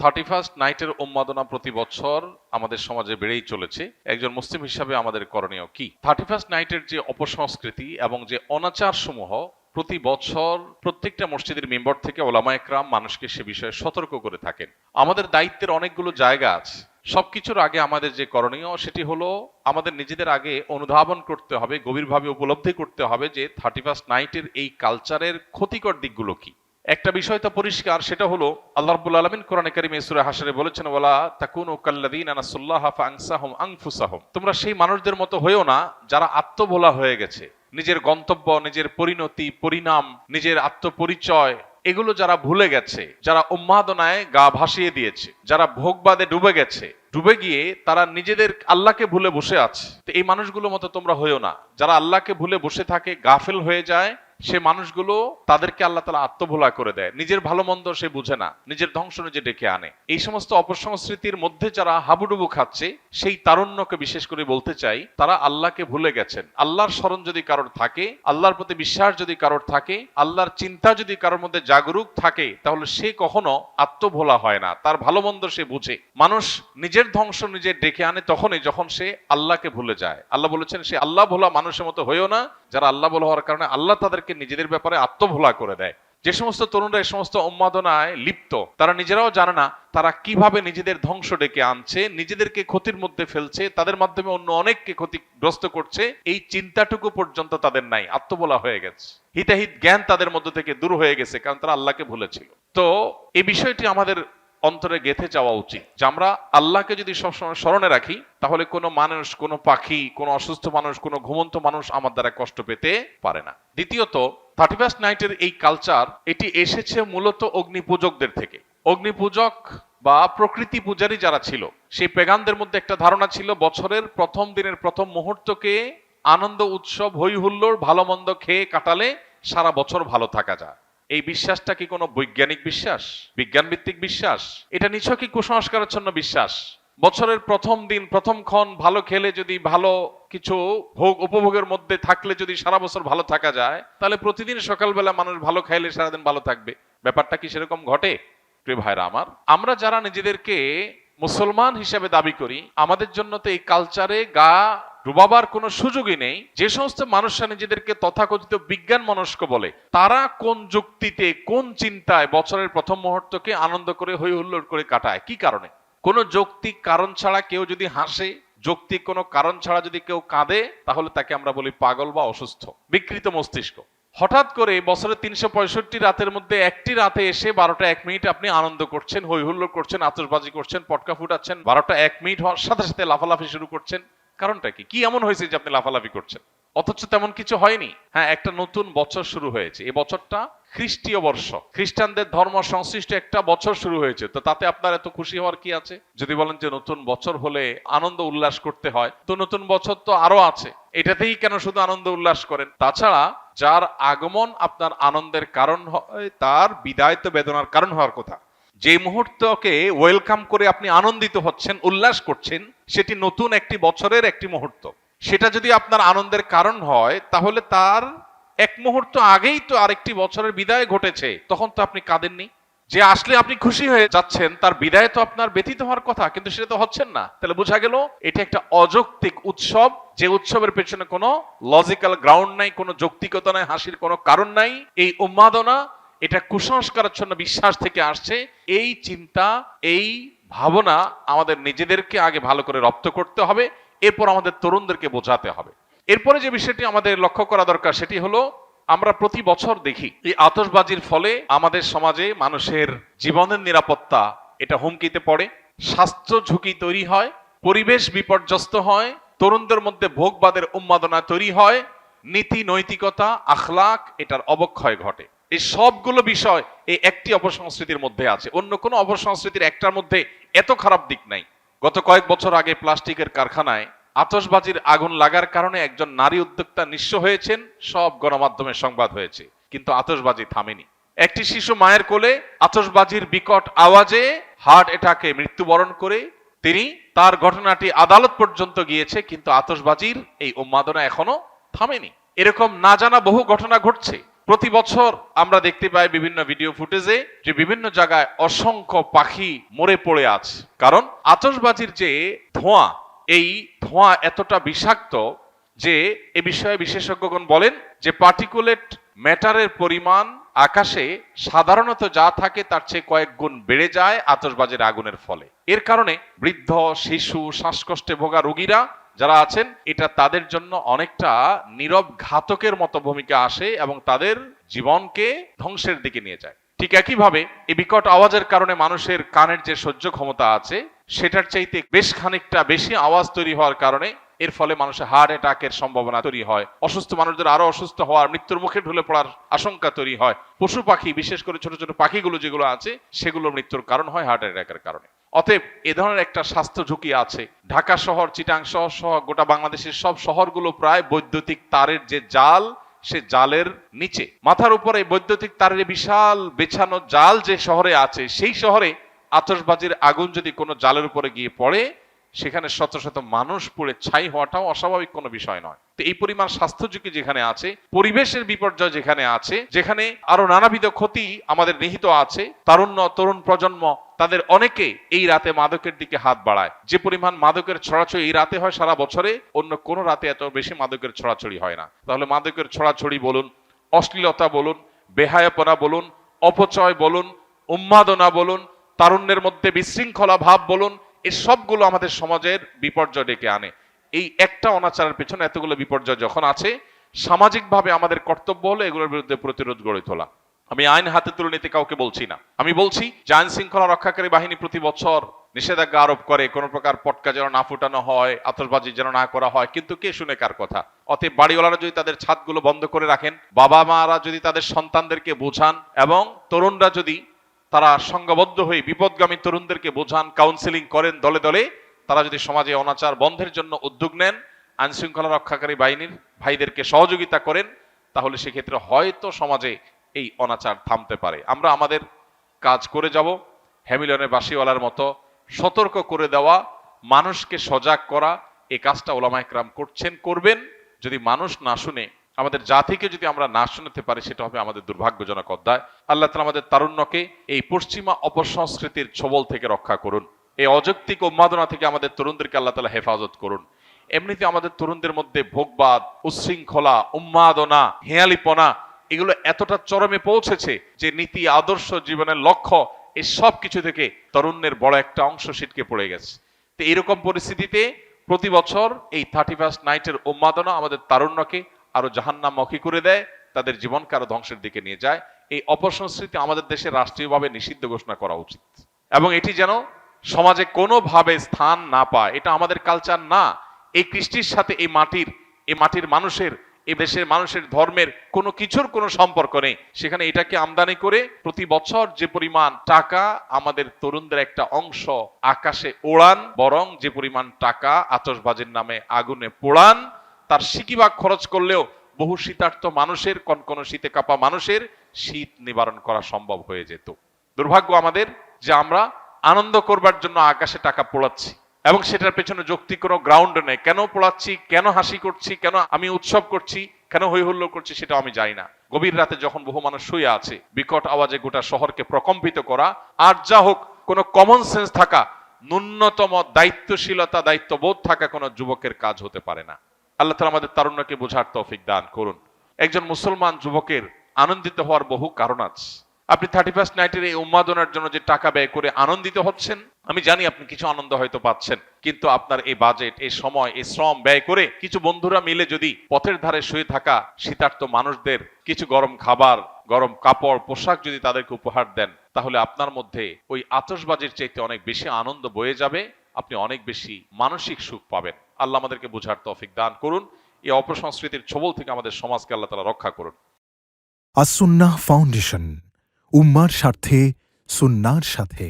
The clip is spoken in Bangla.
31st নাইটের উন্মাদনা প্রতি বছর আমাদের সমাজে বেড়েই চলেছে। একজন মুসলিম হিসাবে আমাদের করণীয় কি? 31st নাইটের যে অপসংস্কৃতি এবং যে অনাচার সমূহ প্রতি বছর প্রত্যেকটা মসজিদের মেম্বার থেকে ওলামা একরাম মানুষকে সে বিষয়ে সতর্ক করে থাকেন। আমাদের দায়িত্বের অনেকগুলো জায়গা আছে। সবকিছুর আগে আমাদের যে করণীয় সেটি হলো আমাদের নিজেদের আগে অনুধাবন করতে হবে, গভীরভাবে উপলব্ধি করতে হবে যে 31st নাইটের এই কালচারের ক্ষতিকর দিকগুলো কি। একটা বিষয় তো পরিষ্কার, সেটা হলো আল্লাহ রাব্বুল আলামিন কোরআনে কারিমে সূরা হাশরে বলেছেন, ওয়ালা তাকুনু কাল্লাযীনা নাসুল্লাহা ফাআনসাহুম আনফুসাহুম, তোমরা সেই মানুষদের মতো হয়েও না যারা আত্মভোলা হয়ে গেছে। নিজের গন্তব্য, নিজের পরিণতি, পরিণাম, নিজের আত্মপরিচয় এগুলো যারা ভুলে গেছে, যারা উন্মাদনায় গা ভাসিয়ে দিয়েছে, যারা ভোগবাদে ডুবে গেছে, ডুবে গিয়ে তারা নিজেদের আল্লাহকে ভুলে বসে আছে। তো এই মানুষগুলোর মতো তোমরা হইও না। যারা আল্লাহকে ভুলে বসে থাকে, গাফেল হয়ে যায়, সে মানুষগুলো তাদেরকে আল্লাহ তাআলা আত্মভোলা করে দেয়। নিজের ভালো মন্দ সে বুঝে না, নিজের ধ্বংস নিজে ডেকে আনে। এই সমস্ত অপসংস্কৃতির মধ্যে যারা হাবুডুবু খাচ্ছে, সেই তারুণ্যকে বিশেষ করে বলতে চাই, তারা আল্লাহকে ভুলে গেছেন। আল্লাহর স্মরণ যদি কারোর থাকে, আল্লাহর প্রতি বিশ্বাস যদি কারোর থাকে, আল্লাহর চিন্তা যদি কারোর মধ্যে জাগরুক থাকে, তাহলে সে কখনো আত্মভোলা হয় না। তার ভালো মন্দ সে বুঝে। মানুষ নিজের ধ্বংস নিজে ডেকে আনে তখনই যখন সে আল্লাহকে ভুলে যায়। আল্লাহ বলেছেন, সে আল্লাহ ভোলা মানুষের মতো হয়েও না যারা আল্লাহ ভোলা হওয়ার কারণে আল্লাহ তাদেরকে নিজেদের ব্যাপারে আত্মভোলা করে দেয়। যে সমস্ত তরুণরা এই সমস্ত উন্মাদনায় লিপ্ত, তারা নিজেরাও জানে না তারা কিভাবে নিজেদের ধ্বংস ডেকে আনছে, নিজেদেরকে ক্ষতির মধ্যে ফেলছে, তাদের মাধ্যমে অন্য অনেককে ক্ষতিগ্রস্ত করছে। এই চিন্তাটুকু পর্যন্ত তাদের নাই, আত্মভোলা হয়ে গেছে। হিতাহিত জ্ঞান তাদের মধ্য থেকে দূর হয়ে গেছে, কারণ তারা আল্লাহকে ভুলেছিল। তো এই বিষয়টি আমাদের অন্তরে গেঁথে যাওয়া উচিত যে আমরা আল্লাহকে যদি সবসময় স্মরণে রাখি, তাহলে কোনো মানুষ, কোনো পাখি, কোনো অসুস্থ মানুষ, কোনো ঘুমন্ত মানুষ আমার দ্বারা কষ্ট পেতে পারে না। দ্বিতীয়ত, 31st নাইটের এই কালচার এটি এসেছে মূলত অগ্নিপূজকদের থেকে। অগ্নিপূজক বা প্রকৃতি পূজারী যারা ছিল, সেই পেগানদের মধ্যে একটা ধারণা ছিল বছরের প্রথম দিনের প্রথম মুহূর্তকে আনন্দ, উৎসব, হই হুল্লোড়, ভালো মন্দ খেয়ে কাটালে সারা বছর ভালো থাকা যায়। এই বিশ্বাসটা কি কোনো বৈজ্ঞানিক বিশ্বাস, বিজ্ঞান ভিত্তিক বিশ্বাস? এটা নিছকই কুসংস্কারাচ্ছন্ন বিশ্বাস। বছরের প্রথম দিন, প্রথম ক্ষণ ভালো খেলে, যদি ভালো কিছু ভোগ উপভোগের মধ্যে থাকলে যদি সারা বছর ভালো থাকা যায়, তাহলে প্রতিদিন সকালবেলা মানুষ ভালো খাইলে সারাদিন ভালো থাকবে। ব্যাপারটা কি সেরকম ঘটে? প্রিয় ভাইরা আমার, আমরা যারা নিজেদেরকে মুসলমান হিসেবে দাবি করি, আমাদের জন্য তো এই কালচারে গা ডুবাবার কোনো সুযোগই নেই। যে সমস্ত মানুষরা নিজেদেরকে তথাকথিত বিজ্ঞান মনস্ক বলে, তারা কোন যুক্তিতে, কোন চিন্তায় বছরের প্রথম মুহূর্তকে আনন্দ করে হই হুল্লোড় করে কাটায়? কি কারণে? কোন যৌক্তিক কারণ ছাড়া কেউ যদি হাসে, যৌক্তিক কোনো কারণ ছাড়া যদি কেউ কাঁদে, তাহলে তাকে আমরা বলি পাগল বা অসুস্থ, বিকৃত মস্তিষ্ক। হঠাৎ করে বছরের 365 রাতের মধ্যে একটি রাতে এসে 12টা 1 মিনিট আপনি আনন্দ করছেন, হই হুল্লোড় করছেন, আতশবাজি করছেন, পটকা ফুটাচ্ছেন, 12টা 1 মিনিট হওয়ার সাথে সাথে লাফালাফি শুরু করছেন। কারণটা কি? কি এমন হয়েছে যে আপনি লাফালাফি করছেন? অথচ তেমন কিছু হয়নি। হ্যাঁ, একটা নতুন বছর শুরু হয়েছে। এই বছরটা খ্রিস্টীয় বর্ষ, খ্রিস্টানদের ধর্ম সংশ্লিষ্ট একটা বছর শুরু হয়েছে। তো তাতে আপনার এত খুশি হওয়ার কি আছে? যদি বলেন যে নতুন বছর হলে আনন্দ উল্লাস করতে হয়, তো নতুন বছর তো আরো আছে, এটাতেই কেন শুধু আনন্দ উল্লাস করেন? তাছাড়া যার আগমন আপনার আনন্দের কারণ হয়, তার বিদায় তো বেদনার কারণ হওয়ার কথা। যে মুহূর্তকে ওয়েলকাম করে আপনি আনন্দিত হচ্ছেন, উল্লাস করছেন, সেটি নতুন একটি বছরের একটি মুহূর্ত। সেটা যদি আপনার আনন্দের কারণ হয়, তাহলে তার এক মুহূর্ত আগেই তো আরেকটি বছরের বিদায় ঘটেছে, তখন তো আপনি কাঁদেননি। যে আসলে আপনি খুশি হয়ে যাচ্ছেন, তার বিদায় তো আপনার ব্যথিত হওয়ার কথা, কিন্তু সেটা তো হচ্ছেন না। তাহলে বোঝা গেল এটা একটা অযৌক্তিক উৎসব, যে উৎসবের পেছনে কোনো লজিক্যাল গ্রাউন্ড নাই, কোনো যৌক্তিকতা নাই, হাসির কোনো কারণ নাই। এই উন্মাদনা, এটা কুসংস্কারাচ্ছন্ন বিশ্বাস থেকে আসছে। এই চিন্তা, এই ভাবনা আমাদের নিজেদেরকে আগে ভালো করে রপ্ত করতে হবে, এরপর আমাদের তরুণদেরকে বোঝাতে হবে। এরপরে যে বিষয়টি আমাদের লক্ষ্য করা দরকার, সেটি হলো আমরা প্রতি বছর দেখি এই আতশবাজির ফলে আমাদের সমাজে মানুষের জীবনের নিরাপত্তা এটা হুমকিতে পড়ে, স্বাস্থ্য ঝুঁকি তৈরি হয়, পরিবেশ বিপর্যস্ত হয়, তরুণদের মধ্যে ভোগবাদের উন্মাদনা তৈরি হয়, নীতি নৈতিকতা, আখলাক এটার অবক্ষয় ঘটে। এই সবগুলো বিষয় এই একটি অপসংস্কৃতির মধ্যে আছে। অন্য কোনো অপসংস্কৃতির একটার মধ্যে এত খারাপ দিক নাই। গত কয়েক বছর আগে প্লাস্টিকের কারখানায় আতশবাজির আগুন লাগার কারণে একজন নারী উদ্যোক্তা নিঃস্ব হয়েছেন, সব গণমাধ্যমে সংবাদ হয়েছে, কিন্তু আতশবাজি থামেনি। একটি শিশু মায়ের কোলে আতশবাজির বিকট আওয়াজে হার্ট অ্যাটাকে মৃত্যুবরণ করে তিনি, তার ঘটনাটি আদালত পর্যন্ত গিয়েছে, কিন্তু আতশবাজির এই উন্মাদনা এখনো থামেনি। এরকম না জানা বহু ঘটনা ঘটছে। প্রতি বছর আমরা দেখতে পাই বিভিন্ন ভিডিও ফুটেজে যে বিভিন্ন জায়গায় অসংখ্য পাখি মরে পড়ে আছে। কারণ আতশবাজির যে ধোঁয়া, এই ধোঁয়া এতটা বিষাক্ত যে এ বিষয়ে বিশেষজ্ঞগণ বলেন যে পার্টিকুলেট ম্যাটারের পরিমাণ আকাশে সাধারণত যা থাকে তার চেয়ে কয়েক গুণ বেড়ে যায় আতশবাজির আগুনের ফলে। এর কারণে বৃদ্ধ, শিশু, শ্বাসকষ্টে ভোগা রোগীরা যারা আছেন, এটা তাদের জন্য অনেকটা নীরব ঘাতকের মতো ভূমিকা আসে এবং তাদের জীবনকে ধ্বংসের দিকে নিয়ে যায়। ঠিক একইভাবে এই বিকট আওয়াজের কারণে মানুষের কানের যে সহ্য ক্ষমতা আছে সেটার চাইতে বেশ খানিকটা বেশি আওয়াজ তৈরি হওয়ার কারণে এর ফলে মানুষের হার্ট অ্যাটাকের সম্ভাবনা তৈরি হয়, অসুস্থ মানুষদের আরো অসুস্থ হওয়ার, মৃত্যুর মুখে ঢলে পড়ার আশঙ্কা তৈরি হয়। পশু পাখি, বিশেষ করে ছোট ছোট পাখিগুলো যেগুলো আছে সেগুলো মৃত্যুর কারণ হয় হার্ট অ্যাটাকের কারণে। অতএব এ ধরনের একটা স্বাস্থ্য ঝুঁকি আছে। ঢাকা শহর, চিটাং শহর সহ গোটা বাংলাদেশের সব শহরগুলো প্রায় বৈদ্যুতিক তারের যে জাল, সে জালের নিচে মাথার উপরে বৈদ্যুতিক তারের বিশাল বেছানো জাল যে শহরে আছে, সেই শহরে আতশবাজির আগুন যদি কোনো জালের উপরে গিয়ে পড়ে, সেখানে শত শত মানুষ পুড়ে ছাই হওয়াটাও অস্বাভাবিক কোনো বিষয় নয়। তো এই পরিমাণ স্বাস্থ্য ঝুঁকি যেখানে আছে, পরিবেশের বিপর্যয় যেখানে আছে, যেখানে আরো নানাবিধ ক্ষতি আমাদের নিহিত আছে, তরুণ প্রজন্ম তাদের অনেকে এই রাতে মাদকের দিকে হাত বাড়ায়। যে পরিমাণ মাদকের ছড়াছড়ি এই রাতে হয়, সারা বছরে অন্য কোনো রাতে এত বেশি মাদকের ছড়াছড়ি হয় না। তাহলে মাদকের ছড়াছড়ি বলুন, অশ্লীলতা বলুন, বেহায়াপনা বলুন, অপচয় বলুন, উন্মাদনা বলুন, তারুণ্যের মধ্যে বিশৃঙ্খলা ভাব বলুন, এই সবগুলো আমাদের সমাজের বিপর্যয় ডেকে আনে। এই একটা অনাচারের পেছনে এতগুলো বিপর্যয় যখন আছে, সামাজিকভাবে আমাদের কর্তব্য হলো এগুলোর বিরুদ্ধে প্রতিরোধ গড়ে তোলা। আমি আইন হাতে তুলে নিতে কাউকে বলছি না। আমি বলছি যে আইন শৃঙ্খলা রক্ষাকারী বাহিনী প্রতি বছর নিষেধাজ্ঞা আরোপ করে, কোনো প্রকার পটকা যেন না ফুটানো হয়, আতশবাজি যেন না করা হয়, কিন্তু কে শুনে কার কথা? অতএব বাড়িওয়ালারা যদি তাদের ছাদগুলো বন্ধ করে রাখেন, বাবা মারা যদি তাদের সন্তানদেরকে বোঝান, এবং তরুণরা যদি তারা সংঘবদ্ধ হয়ে বিপদগামী তরুণদেরকে বোঝান, কাউন্সেলিং করেন দলে দলে, তারা যদি সমাজে অনাচার বন্ধের জন্য উদ্যোগ নেন, আইন শৃঙ্খলা রক্ষাকারী বাহিনীর ভাইদেরকে সহযোগিতা করেন, তাহলে সেক্ষেত্রে হয়তো সমাজে এই অনাচার থামতে পারে। আমরা আমাদের কাজ করে যাব, হ্যামিলনের বাসিওয়ালার মতো সতর্ক করে দেওয়া, মানুষকে সজাগ করা, এই কাজটা ওলামায়ে কেরাম করছেন, করবেন। যদি মানুষ না শুনে, আমাদের জাতিকে যদি আমরা না শুনতে পারি, সেটা হবে আমাদের দুর্ভাগ্যজনক অধ্যায়। আল্লাহ তাআলা আমাদের তারুণ্যকে এই পশ্চিমা অপসংস্কৃতির ছবল থেকে রক্ষা করুন। এই অযৌক্তিক উন্মাদনা থেকে আমাদের তরুণদেরকে আল্লাহ তাআলা হেফাজত করুন। এমনিতে আমাদের তরুণদের মধ্যে ভোগবাদ, উচ্ছৃঙ্খলা, উন্মাদনা, হেয়ালিপনা এগুলো এতটা চরমে পৌঁছেছে যে নীতি, আদর্শ, জীবনের লক্ষ্য, এই সব কিছু থেকে তরুণের বড় একটা অংশ ছিটকে পড়ে গেছে। তো এরকম পরিস্থিতিতে প্রতি বছর এই 31st নাইটের উন্মাদনা আমাদের তারুণ্যকে আরো জাহান্নামমুখী করে দেয়, তাদের জীবনকে আরো ধ্বংসের দিকে নিয়ে যায়। এই অপসংস্কৃতি আমাদের দেশে রাষ্ট্রীয়ভাবে নিষিদ্ধ ঘোষণা করা উচিত, এবং এটি যেন সমাজে কোনোভাবে স্থান না পায়। এটা আমাদের কালচার না। এই কৃষ্টির সাথে এই মাটির মানুষের, এই দেশের মানুষের ধর্মের কোনো কিছুর কোনো সম্পর্ক নেই। সেখানে এটাকে আমদানি করে প্রতি বছর যে পরিমাণ টাকা আমাদের তরুণদের একটা অংশ আকাশে ওড়ান, বরং যে পরিমাণ টাকা আতশবাজির নামে আগুনে পোড়ান, তার সিকিভাগ খরচ করলেও বহু শীতার্ত মানুষের, কনকনে শীতে কাঁপা মানুষের শীত নিবারণ করা সম্ভব হয়ে যেত। দুর্ভাগ্য আমাদের যে আমরা আনন্দ করবার জন্য আকাশে টাকা পোড়াচ্ছি, এবং সেটার পেছনে যৌক্তিক কোনো গ্রাউন্ড নেই। কেন পোড়াচ্ছি, কেন হাসি করছি, কেন আমি উৎসব করছি, কেন হৈ হুল্লোড় করছি, সেটা আমি জানি না। গভীর রাতে যখন বহু মানুষ শুয়ে আছে, বিকট আওয়াজে গোটা শহরকে প্রকম্পিত করা, আর যা হোক, কোনো কমন সেন্স থাকা, ন্যূনতম দায়িত্বশীলতা, দায়িত্ববোধ থাকা কোনো যুবকের কাজ হতে পারে না। আল্লাহ তাআলা আমাদের তারুণ্যকে বোঝার তৌফিক দান করুন। একজন মুসলমান যুবকের আনন্দিত হওয়ার বহু কারণ আছে। আপনি 31st নাইটের এই উন্মাদনার জন্য যে টাকা ব্যয় করে আনন্দিত হচ্ছেন, আমি জানি আপনি কিছু আনন্দ হয়তো পাচ্ছেন, কিন্তু আপনার এই বাজেট, এই সময়, এই শ্রম ব্যয় করে কিছু বন্ধুরা মিলে যদি পথের ধারে শুয়ে থাকা শীতার্ত মানুষদের কিছু গরম খাবার, গরম কাপড়, পোশাক যদি তাদেরকে উপহার দেন, তাহলে আপনার মধ্যে ওই আতশবাজির চাইতে অনেক বেশি আনন্দ বয়ে যাবে, আপনি অনেক বেশি মানসিক সুখ পাবেন। আল্লাহ আমাদেরকে বোঝার তৌফিক দান করুন। এই অপসংস্কৃতির ছবল থেকে আমাদের সমাজকে আল্লাহ তাআলা রক্ষা করুন। আস-সুন্নাহ ফাউন্ডেশন, উম্মার স্বার্থে, সুন্নাহর সাথে।